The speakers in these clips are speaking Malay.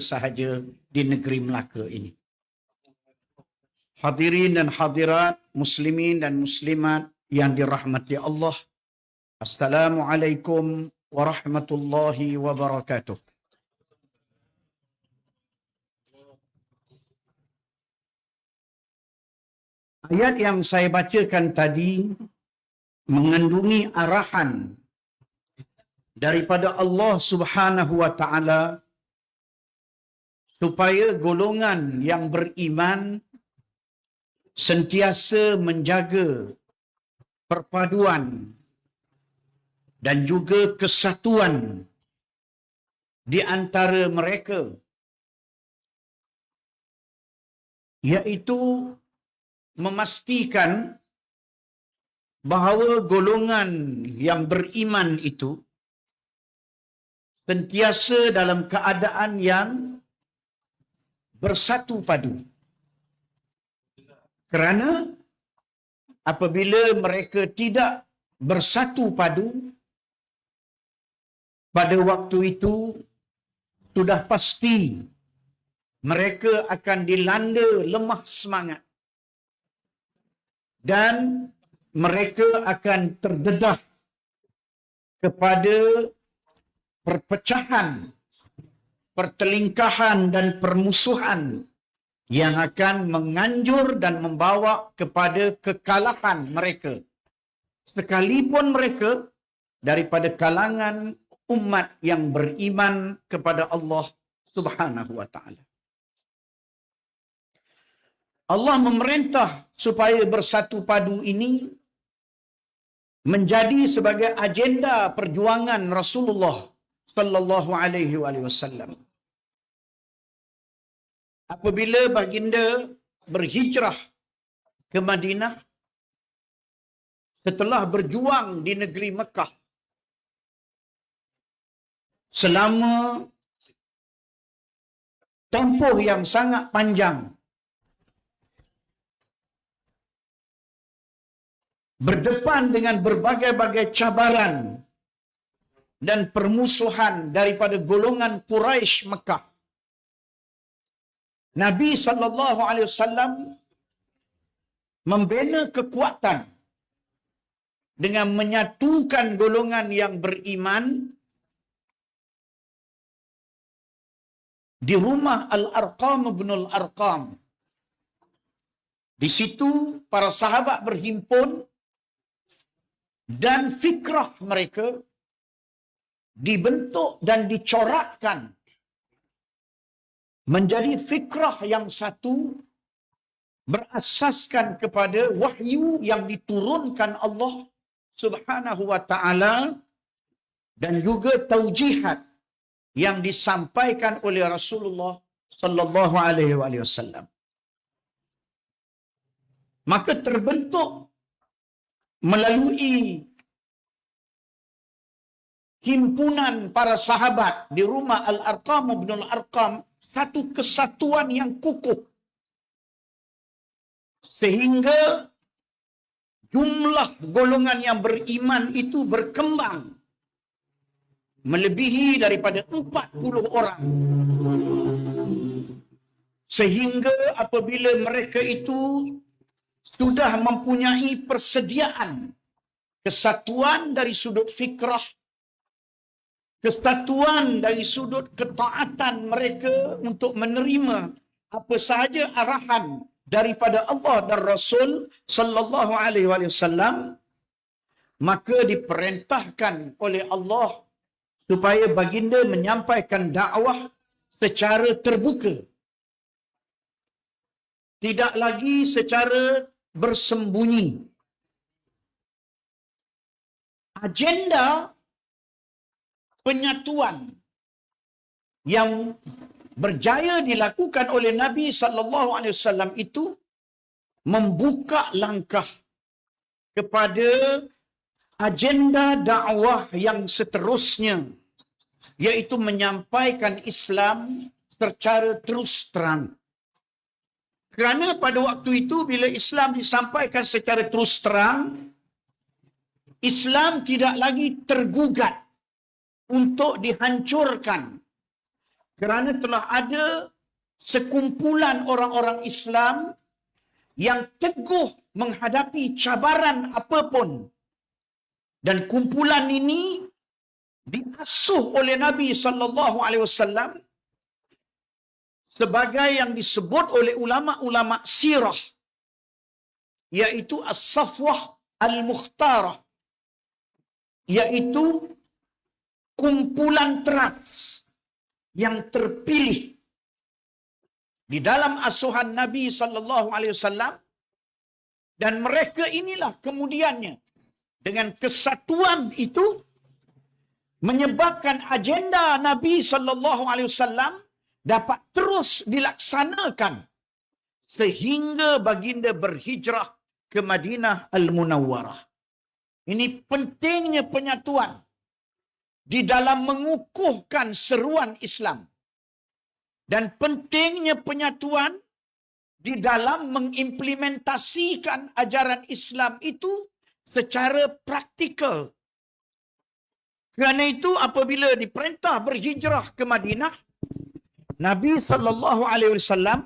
sahaja di negeri Melaka ini. Hadirin dan hadirat, muslimin dan muslimat yang dirahmati Allah. Assalamualaikum warahmatullahi wabarakatuh. Ayat yang saya bacakan tadi mengandungi arahan daripada Allah Subhanahu wa taala supaya golongan yang beriman sentiasa menjaga perpaduan dan juga kesatuan di antara mereka, iaitu memastikan bahawa golongan yang beriman itu sentiasa dalam keadaan yang bersatu padu. Kerana apabila mereka tidak bersatu padu, pada waktu itu sudah pasti mereka akan dilanda lemah semangat dan mereka akan terdedah kepada perpecahan, pertelingkahan dan permusuhan yang akan menganjur dan membawa kepada kekalahan mereka, sekalipun mereka daripada kalangan umat yang beriman kepada Allah Subhanahu wa taala. Allah memerintah supaya bersatu padu ini menjadi sebagai agenda perjuangan Rasulullah sallallahu alaihi wasallam. Apabila baginda berhijrah ke Madinah setelah berjuang di negeri Mekah selama tempoh yang sangat panjang, berdepan dengan berbagai-bagai cabaran dan permusuhan daripada golongan Quraisy Mekah, Nabi sallallahu alaihi wasallam membina kekuatan dengan menyatukan golongan yang beriman di rumah Al-Arqam bin Al-Arqam. Di situ para sahabat berhimpun dan fikrah mereka dibentuk dan dicorakkan menjadi fikrah yang satu, berasaskan kepada wahyu yang diturunkan Allah Subhanahu wa taala dan juga taujihat yang disampaikan oleh Rasulullah sallallahu alaihi wasallam. Maka terbentuk melalui himpunan para sahabat di rumah Al-Arqam bin Al-Arqam satu kesatuan yang kukuh, sehingga jumlah golongan yang beriman itu berkembang melebihi daripada 40 orang. Sehingga apabila mereka itu sudah mempunyai persediaan kesatuan dari sudut fikrah, kesatuan dari sudut ketaatan mereka untuk menerima apa sahaja arahan daripada Allah dan Rasul sallallahu alaihi wasallam, maka diperintahkan oleh Allah supaya baginda menyampaikan dakwah secara terbuka, tidak lagi secara bersembunyi. Agenda penyatuan yang berjaya dilakukan oleh Nabi sallallahu alaihi wasallam itu membuka langkah kepada agenda dakwah yang seterusnya, iaitu menyampaikan Islam secara terus terang. Kerana pada waktu itu bila Islam disampaikan secara terus terang, Islam tidak lagi tergugat untuk dihancurkan Kerana telah ada sekumpulan orang-orang Islam yang teguh menghadapi cabaran apapun. Dan kumpulan ini diasuh oleh Nabi SAW sebagai yang disebut oleh ulama-ulama sirah, iaitu As-Safwah Al-Mukhtarah, iaitu kumpulan teras yang terpilih di dalam asuhan Nabi SAW, dan mereka inilah kemudiannya dengan kesatuan itu menyebabkan agenda Nabi SAW dapat terus dilaksanakan sehingga baginda berhijrah ke Madinah Al-Munawwarah. Ini pentingnya penyatuan di dalam mengukuhkan seruan Islam, dan pentingnya penyatuan di dalam mengimplementasikan ajaran Islam itu secara praktikal. Kerana itu apabila diperintah berhijrah ke Madinah, Nabi SAW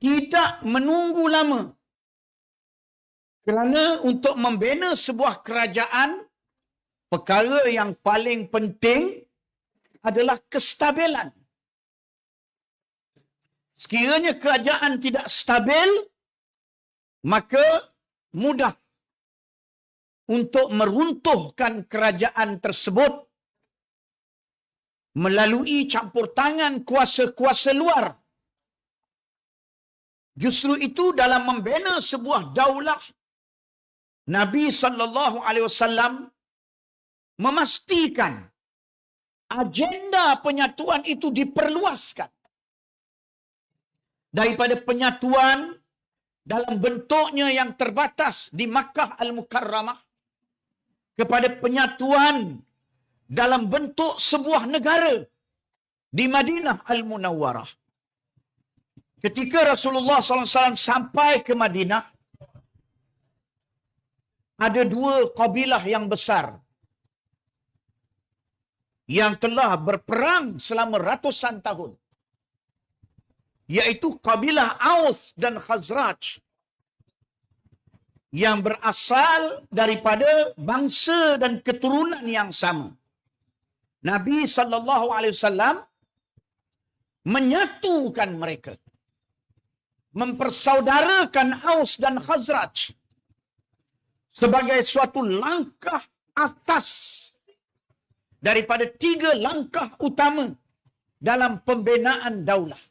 tidak menunggu lama. Kerana untuk membina sebuah kerajaan, perkara yang paling penting adalah kestabilan. Sekiranya kerajaan tidak stabil, maka mudah untuk meruntuhkan kerajaan tersebut melalui campur tangan kuasa-kuasa luar. Justru itu dalam membina sebuah daulah, Nabi SAW memastikan agenda penyatuan itu diperluaskan. Daripada penyatuan dalam bentuknya yang terbatas di Makkah Al-Mukarramah kepada penyatuan dalam bentuk sebuah negara di Madinah Al-Munawwarah. Ketika Rasulullah SAW sampai ke Madinah, ada dua kabilah yang besar yang telah berperang selama ratusan tahun, iaitu kabilah Aus dan Khazraj, yang berasal daripada bangsa dan keturunan yang sama. Nabi SAW menyatukan mereka, mempersaudarakan Aus dan Khazraj sebagai suatu langkah asas daripada 3 langkah utama dalam pembinaan daulah.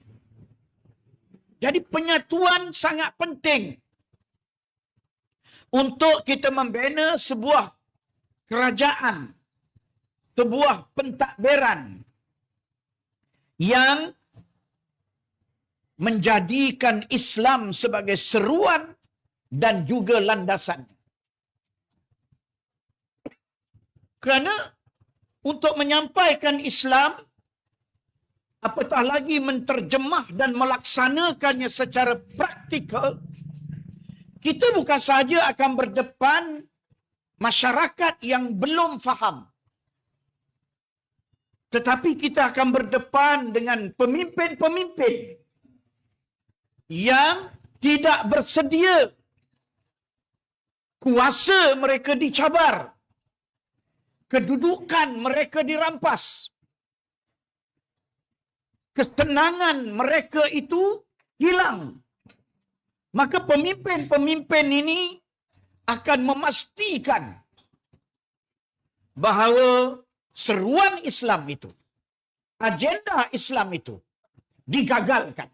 Jadi penyatuan sangat penting untuk kita membina sebuah kerajaan, sebuah pentadbiran yang menjadikan Islam sebagai seruan dan juga landasan. Kerana untuk menyampaikan Islam, apatah lagi menterjemah dan melaksanakannya secara praktikal, kita bukan sahaja akan berdepan masyarakat yang belum faham, tetapi kita akan berdepan dengan pemimpin-pemimpin yang tidak bersedia kuasa mereka dicabar, kedudukan mereka dirampas, kesenangan mereka itu hilang. Maka pemimpin-pemimpin ini akan memastikan bahawa seruan Islam itu, agenda Islam itu digagalkan.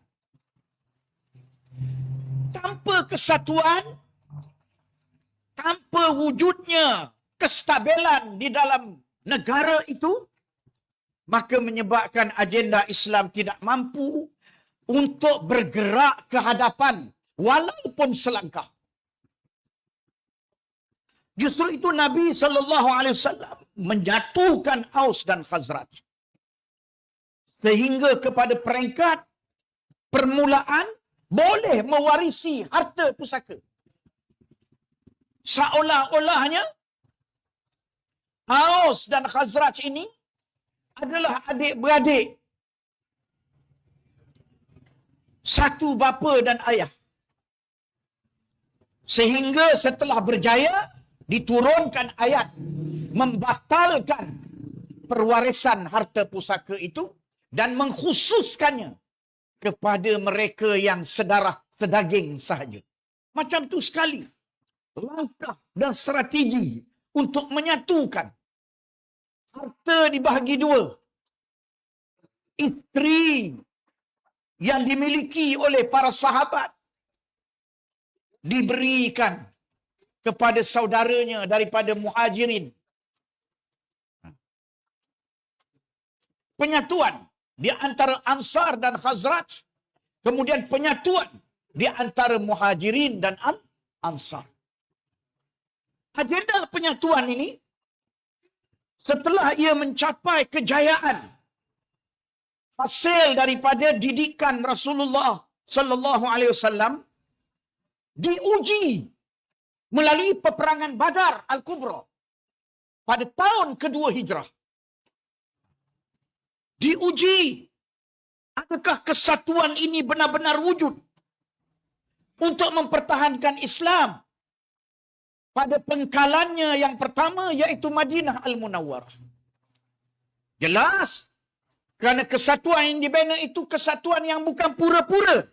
Tanpa kesatuan, tanpa wujudnya kestabilan di dalam negara itu, maka menyebabkan agenda Islam tidak mampu untuk bergerak ke hadapan walaupun selangkah. Justru itu Nabi SAW menjatuhkan Aus dan Khazraj sehingga kepada peringkat permulaan boleh mewarisi harta pusaka. Seolah-olahnya Aus dan Khazraj ini adalah adik-beradik satu bapa dan ayah. Sehingga setelah berjaya, diturunkan ayat membatalkan perwarisan harta pusaka itu dan mengkhususkannya kepada mereka yang sedarah sedaging sahaja. Macam tu sekali langkah dan strategi untuk menyatukan. Harta dibahagi dua. Isteri yang dimiliki oleh para sahabat diberikan kepada saudaranya daripada Muhajirin. Penyatuan di antara Ansar dan Khazraj. Kemudian penyatuan di antara Muhajirin dan Ansar. Agenda penyatuan ini, setelah ia mencapai kejayaan, hasil daripada didikan Rasulullah sallallahu alaihi wasallam, diuji melalui peperangan Badar Al-Kubra pada tahun kedua Hijrah. Diuji, adakah kesatuan ini benar-benar wujud untuk mempertahankan Islam pada pengkalannya yang pertama, iaitu Madinah Al-Munawwarah. Jelas, kerana kesatuan yang dibina itu kesatuan yang bukan pura-pura.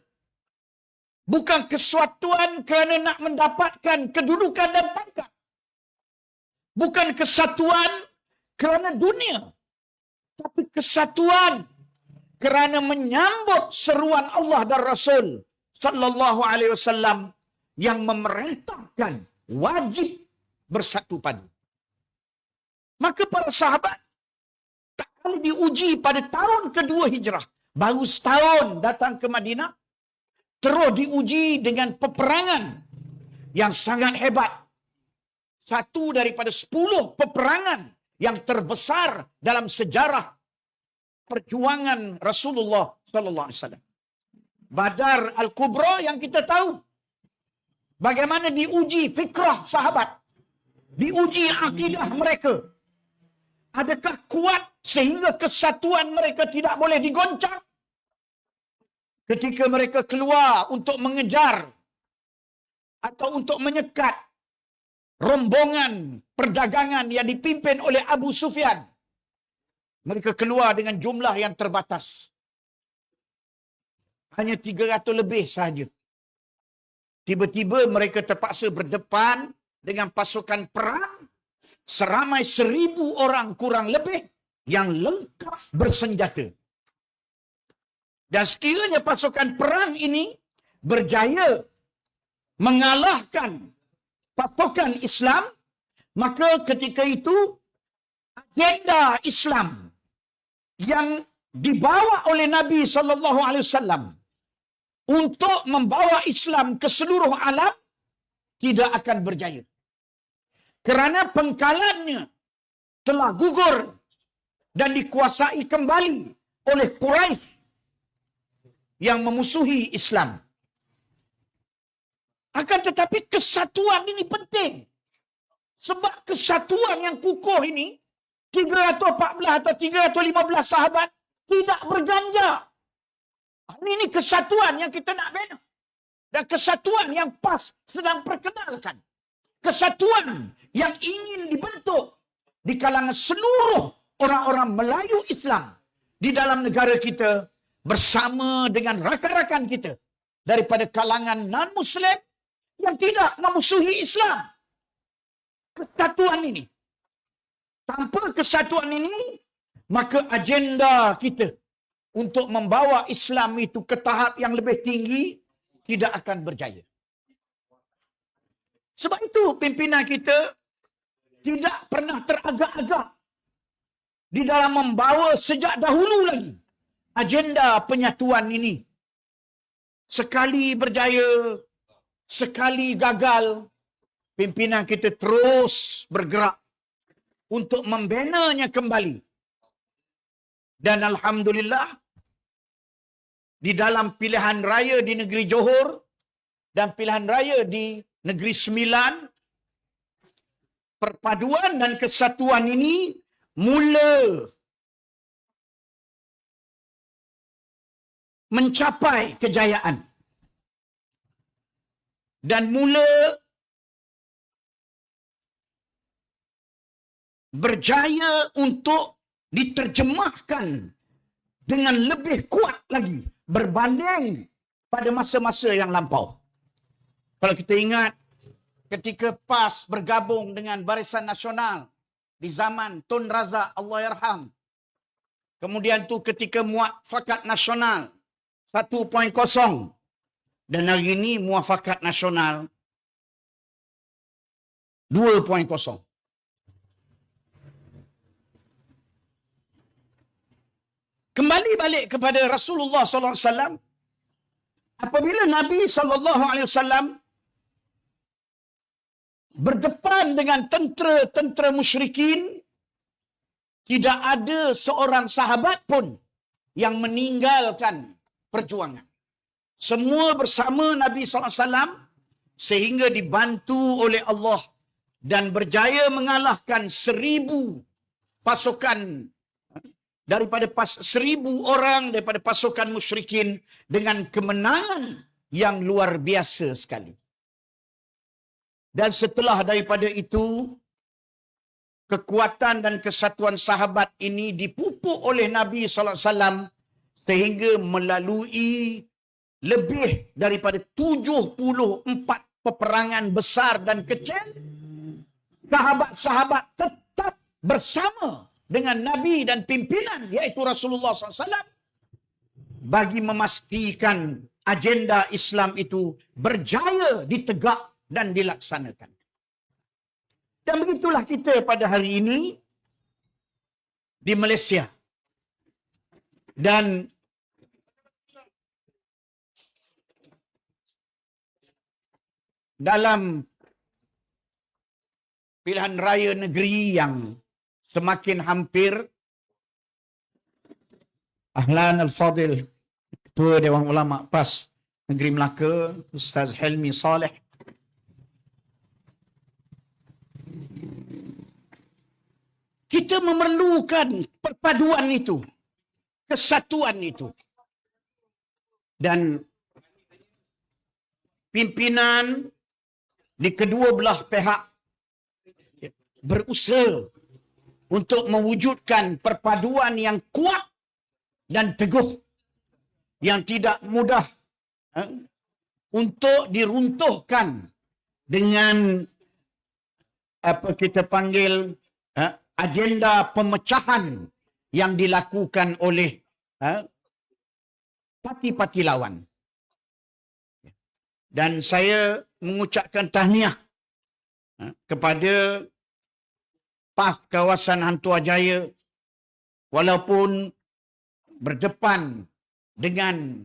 Bukan kesatuan kerana nak mendapatkan kedudukan dan pangkat. Bukan kesatuan kerana dunia. Tapi kesatuan kerana menyambut seruan Allah dan Rasul sallallahu alaihi wasallam yang memerintahkan wajib bersatu padu. Maka para sahabat tak kali diuji pada tahun kedua Hijrah. Baru setahun datang ke Madinah, terus diuji dengan peperangan yang sangat hebat. Satu daripada 10 peperangan yang terbesar dalam sejarah perjuangan Rasulullah sallallahu alaihi wasallam. Badar Al-Kubra yang kita tahu bagaimana diuji fikrah sahabat, diuji akidah mereka. Adakah kuat sehingga kesatuan mereka tidak boleh digoncang? Ketika mereka keluar untuk mengejar atau untuk menyekat rombongan perdagangan yang dipimpin oleh Abu Sufyan, mereka keluar dengan jumlah yang terbatas. Hanya 300 lebih sahaja. Tiba-tiba mereka terpaksa berdepan dengan pasukan perang seramai 1000 orang kurang lebih yang lengkap bersenjata. Dan sekiranya pasukan perang ini berjaya mengalahkan pasukan Islam, maka ketika itu agenda Islam yang dibawa oleh Nabi sallallahu alaihi wasallam untuk membawa Islam ke seluruh alam tidak akan berjaya. Kerana pengkalannya telah gugur dan dikuasai kembali oleh Quraisy yang memusuhi Islam. Akan tetapi kesatuan ini penting. Sebab kesatuan yang kukuh ini, 314 atau 315 sahabat tidak berjanja. Ini kesatuan yang kita nak bina. Dan kesatuan yang pas sedang perkenalkan. Kesatuan yang ingin dibentuk di kalangan seluruh orang-orang Melayu Islam di dalam negara kita bersama dengan rakan-rakan kita daripada kalangan non-Muslim yang tidak memusuhi Islam. Kesatuan ini. Tanpa kesatuan ini, maka agenda kita untuk membawa Islam itu ke tahap yang lebih tinggi tidak akan berjaya. Sebab itu pimpinan kita tidak pernah teragak-agak di dalam membawa sejak dahulu lagi agenda penyatuan ini. Sekali berjaya, sekali gagal, pimpinan kita terus bergerak untuk membinanya kembali. Dan alhamdulillah, di dalam pilihan raya di negeri Johor dan pilihan raya di negeri Sembilan, perpaduan dan kesatuan ini mula mencapai kejayaan dan mula berjaya untuk diterjemahkan dengan lebih kuat lagi berbanding pada masa-masa yang lampau. Kalau kita ingat ketika PAS bergabung dengan Barisan Nasional di zaman Tun Razak Allahyarham. Kemudian tu ketika Muafakat Nasional 1.0 dan hari ini Muafakat Nasional 2.0. Kembali balik kepada Rasulullah sallallahu alaihi wasallam, apabila Nabi sallallahu alaihi wasallam berdepan dengan tentera-tentera musyrikin, tidak ada seorang sahabat pun yang meninggalkan perjuangan. Semua bersama Nabi sallallahu alaihi wasallam sehingga dibantu oleh Allah dan berjaya mengalahkan 1,000 pasukan daripada 1,000 orang daripada pasukan musyrikin dengan kemenangan yang luar biasa sekali. Dan setelah daripada itu, kekuatan dan kesatuan sahabat ini dipupuk oleh Nabi sallallahu alaihi wasallam sehingga melalui lebih daripada 74 peperangan besar dan kecil, sahabat-sahabat tetap bersama dengan Nabi dan pimpinan iaitu Rasulullah SAW bagi memastikan agenda Islam itu berjaya ditegak dan dilaksanakan. Dan begitulah kita pada hari ini di Malaysia. Dan dalam pilihan raya negeri yang semakin hampir, Ahlan Al-Fadil, Ketua Dewan Ulama PAS Negeri Melaka, Ustaz Helmi Saleh, kita memerlukan perpaduan itu, kesatuan itu. Dan pimpinan di kedua belah pihak berusaha untuk mewujudkan perpaduan yang kuat dan teguh, yang tidak mudah untuk diruntuhkan dengan apa kita panggil agenda pemecahan yang dilakukan oleh parti-parti lawan. Dan saya mengucapkan tahniah kepada PAS kawasan Hantu Ajaya, walaupun berdepan dengan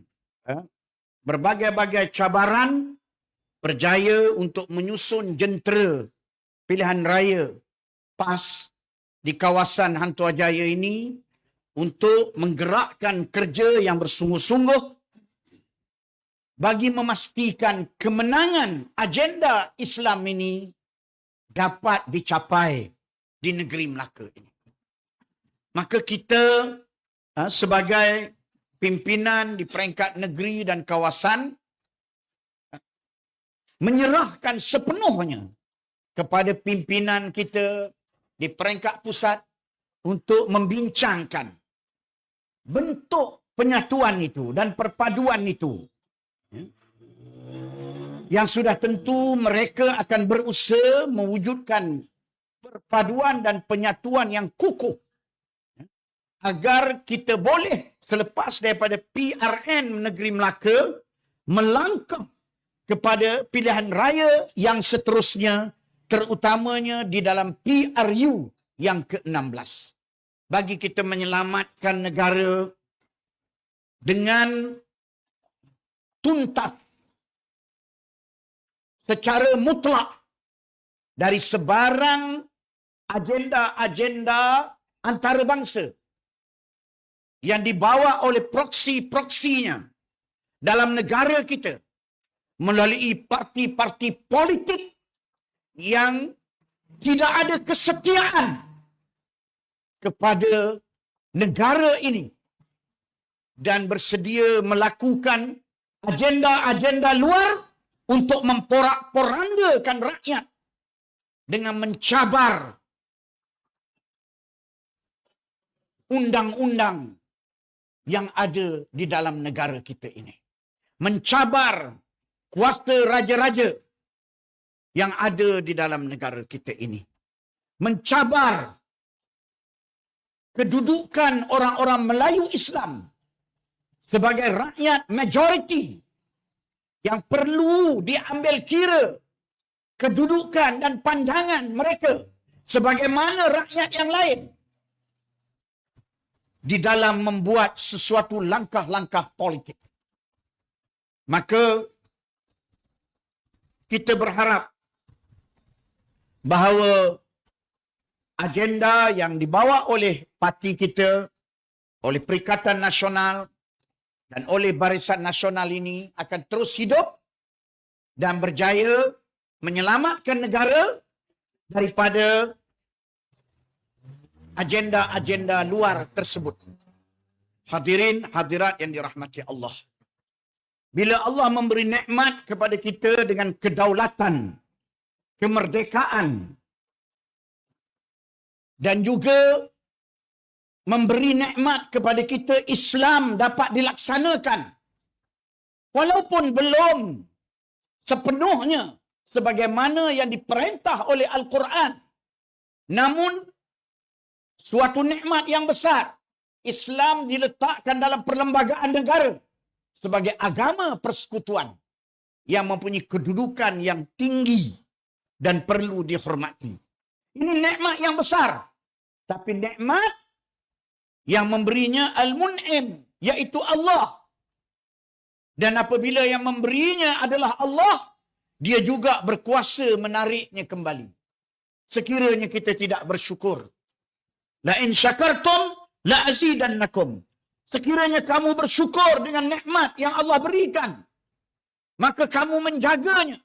berbagai-bagai cabaran, berjaya untuk menyusun jentera pilihan raya PAS di kawasan Hantu Ajaya ini untuk menggerakkan kerja yang bersungguh-sungguh bagi memastikan kemenangan agenda Islam ini dapat dicapai di negeri Melaka ini. Maka kita sebagai pimpinan di peringkat negeri dan kawasan menyerahkan sepenuhnya kepada pimpinan kita di peringkat pusat untuk membincangkan bentuk penyatuan itu dan perpaduan itu. Yang sudah tentu mereka akan berusaha mewujudkan perpaduan dan penyatuan yang kukuh agar kita boleh selepas daripada PRN Negeri Melaka melangkah kepada pilihan raya yang seterusnya, terutamanya di dalam PRU yang ke-16. Bagi kita menyelamatkan negara dengan tuntas secara mutlak dari sebarang agenda-agenda antarabangsa yang dibawa oleh proksi-proksinya dalam negara kita melalui parti-parti politik yang tidak ada kesetiaan kepada negara ini dan bersedia melakukan agenda-agenda luar untuk memporak-porandakan rakyat dengan mencabar undang-undang yang ada di dalam negara kita ini. Mencabar kuasa raja-raja yang ada di dalam negara kita ini. Mencabar kedudukan orang-orang Melayu Islam sebagai rakyat majoriti yang perlu diambil kira kedudukan dan pandangan mereka sebagaimana rakyat yang lain di dalam membuat sesuatu langkah-langkah politik. Maka kita berharap bahawa agenda yang dibawa oleh parti kita, oleh Perikatan Nasional dan oleh Barisan Nasional ini akan terus hidup dan berjaya menyelamatkan negara daripada agenda-agenda luar tersebut. Hadirin hadirat yang dirahmati Allah. Bila Allah memberi nikmat kepada kita dengan kedaulatan, kemerdekaan dan juga memberi nikmat kepada kita Islam dapat dilaksanakan walaupun belum sepenuhnya sebagaimana yang diperintah oleh Al-Quran, namun suatu nikmat yang besar. Islam diletakkan dalam perlembagaan negara sebagai agama persekutuan yang mempunyai kedudukan yang tinggi dan perlu dihormati. Ini nikmat yang besar. Tapi nikmat yang memberinya Al-Mun'im, iaitu Allah. Dan apabila yang memberinya adalah Allah, dia juga berkuasa menariknya kembali. Sekiranya kita tidak bersyukur. La in syakartum la azidannakum. Sekiranya kamu bersyukur dengan nikmat yang Allah berikan, maka kamu menjaganya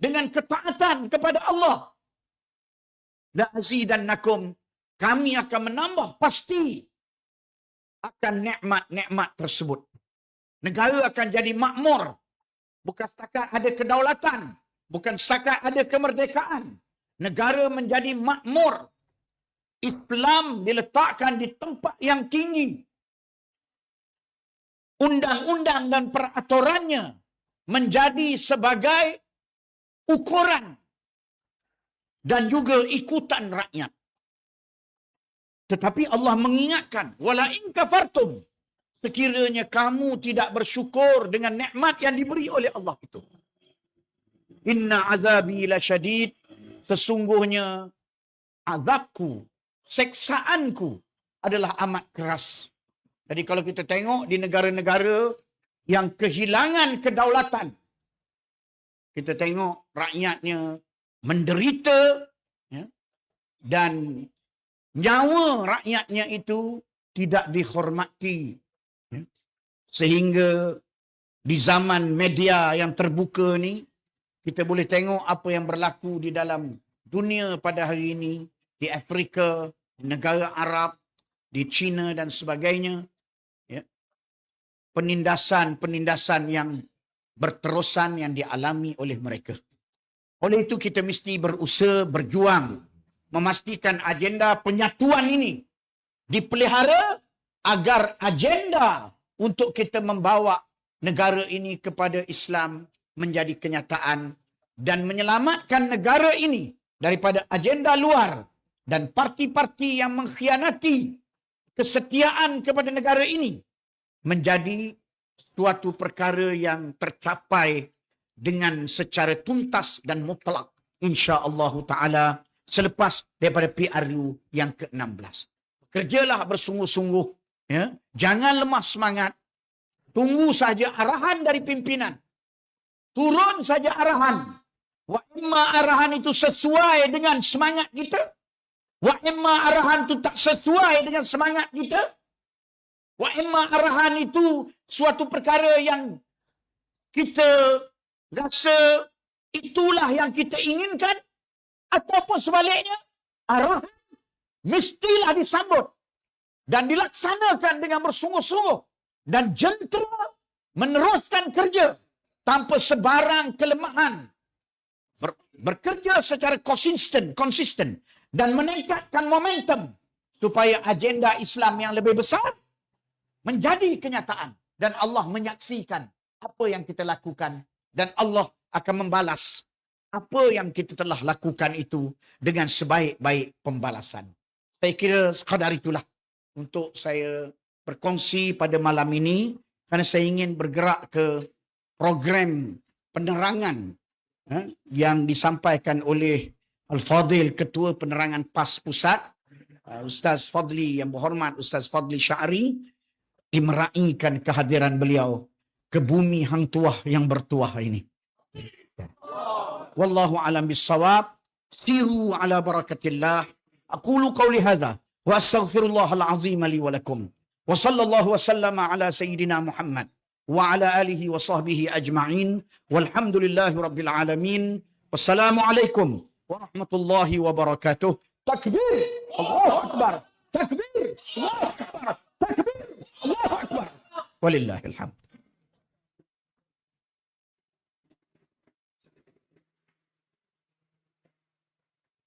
dengan ketaatan kepada Allah. La azidannakum. Kami akan menambah pasti akan nikmat-nikmat tersebut. Negara akan jadi makmur. Bukan setakat ada kedaulatan. Bukan setakat ada kemerdekaan. Negara menjadi makmur. Islam diletakkan di tempat yang tinggi. Undang-undang dan peraturannya menjadi sebagai ukuran dan juga ikutan rakyat. Tetapi Allah mengingatkan, wala in kafartum, sekiranya kamu tidak bersyukur dengan nikmat yang diberi oleh Allah itu. Inna azabi lasyadid, sesungguhnya azabku, seksaanku adalah amat keras. Jadi kalau kita tengok di negara-negara yang kehilangan kedaulatan, kita tengok rakyatnya menderita, ya, dan nyawa rakyatnya itu tidak dihormati. Ya. Sehingga di zaman media yang terbuka ni, kita boleh tengok apa yang berlaku di dalam dunia pada hari ini, di Afrika, di negara Arab, di China dan sebagainya. Ya. Penindasan-penindasan yang berterusan yang dialami oleh mereka. Oleh itu kita mesti berusaha, berjuang, memastikan agenda penyatuan ini dipelihara agar agenda untuk kita membawa negara ini kepada Islam menjadi kenyataan dan menyelamatkan negara ini daripada agenda luar dan parti-parti yang mengkhianati kesetiaan kepada negara ini menjadi suatu perkara yang tercapai dengan secara tuntas dan mutlak insya-Allah taala selepas daripada PRU yang ke-16. Kerjalah bersungguh-sungguh, ya. Jangan lemah semangat. Tunggu saja arahan dari pimpinan. Turun saja arahan. Wa imma arahan itu sesuai dengan semangat kita, wa imma arahan itu tak sesuai dengan semangat kita, wa imma arahan itu suatu perkara yang kita rasa itulah yang kita inginkan, ataupun sebaliknya, arahan mestilah disambut dan dilaksanakan dengan bersungguh-sungguh dan jentera meneruskan kerja tanpa sebarang kelemahan. Bekerja secara konsisten dan meningkatkan momentum supaya agenda Islam yang lebih besar menjadi kenyataan dan Allah menyaksikan apa yang kita lakukan dan Allah akan membalas apa yang kita telah lakukan itu dengan sebaik-baik pembalasan. Saya kira sekadar itulah untuk saya berkongsi pada malam ini kerana saya ingin bergerak ke program penerangan yang disampaikan oleh Al-Fadil Ketua Penerangan PAS Pusat, Ustaz Fadli yang berhormat, Ustaz Fadli Syari, dimeraihkan kehadiran beliau ke bumi hang tuah yang bertuah ini. Wallahu alam bissawab. Siru ala barakatillah. Aqulu qawli hadha wa astaghfirullahal azim li wa lakum. Wa sallallahu wa sallama ala sayyidina Muhammad wa ala alihi wa sahbihi ajma'in. Walhamdulillahi rabbil alamin. Wassalamualaikum warahmatullahi wabarakatuh. Takbir! Allahu Akbar! Takbir! Allahu Akbar! Takbir! Allahu Akbar! Walillahil hamd.